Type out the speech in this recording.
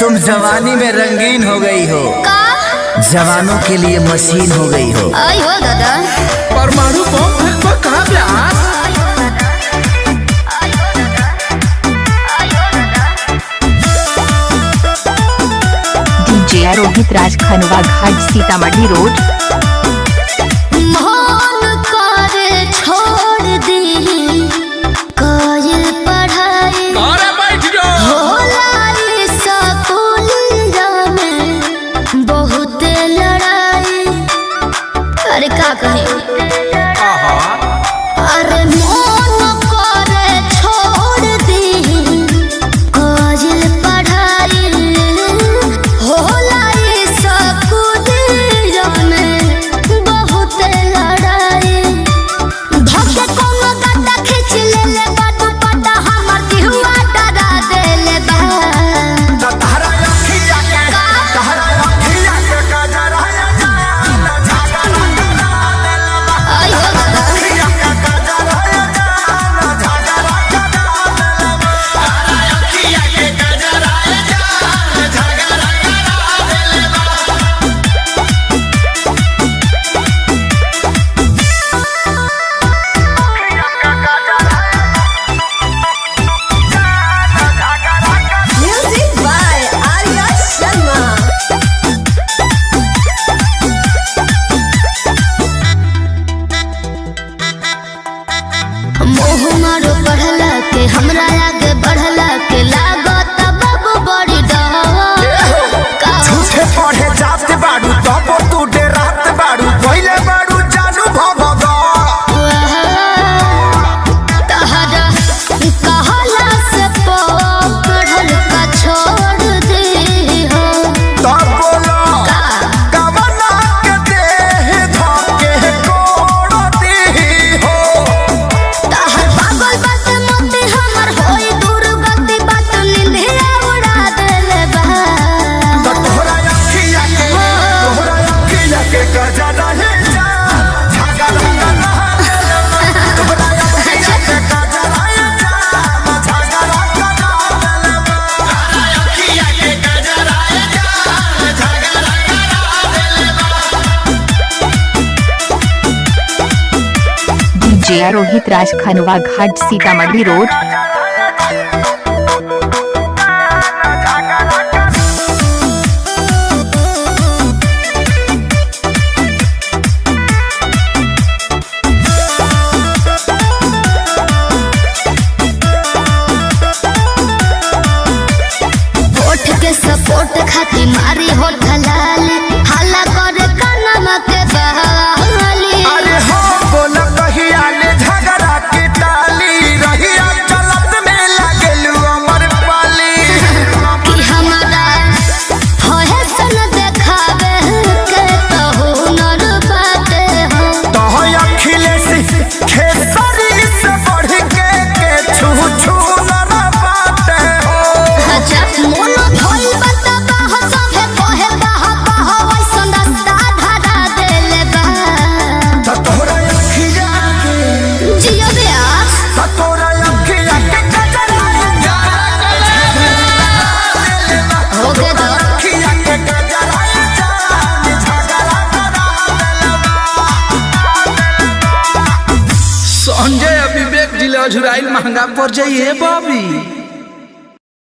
तुम जवानी में रंगीन हो गई हो का? जवानों के लिए मशीन हो गई हो। आई हो दादा परमाणु बम कहाँ प्यास डीजे रोहित राज खनवा घाट सीतामढ़ी रोड। अरे का कहे अरे मन करे छोड़ दी काजल पढ़ाई होला ये स्कूल में बहुत लड़ाई धक्के कोनो गड्ढा खींच ले बाटू पटा हमर दिहुआ डरा देले बा मारो पढ़ला के हमरा आगे बढ़ला के लागत बाबू बड़ी डहा झूठे पढ़े जाते बाड़ू तब तू डेरात बाड़ू पहले बाड़ू जानू भगवा तहरा कहला से पढ़ल का छोड़ दे हो तब बोलो कवना के देह धके कोड़ दी हो तहर पागल बात मोती हमर होई दुर्गति बात निंदिया उड़ा देले बा तोहरा अखिया के गजरा है जा झगड़ा तोहरा अखिया के गजरा है जा झगड़ा अखिया के गजरा है जा डीजे रोहित राज खनवा घाट सीतामढ़ी रोड। होठ के सपोर्ट खाती मारी होठ लाली हल्ला करे कानमा के बहाली अरे हो बोल कहिया ले झगड़ा के टाली रहिया चलत में लागेलू अमर पाली कि हमारा होए सन देखावे के तो हुनर बाटे हो तो अखिलेश खेसरी से बढ़ के छू छू न बाटे हो अच्छा मोनो भइल बता बाह सभे कहे बाह बाह वैसन रास्ता धरा देले बा तोहरा अखिया के जियो ब्यास तोहरा अखिया के गजरा जा होके दो अखिया के गजरा जा झगड़ा संजय विवेक जिला झुराइल महंगा पड़ जाइए बाबी।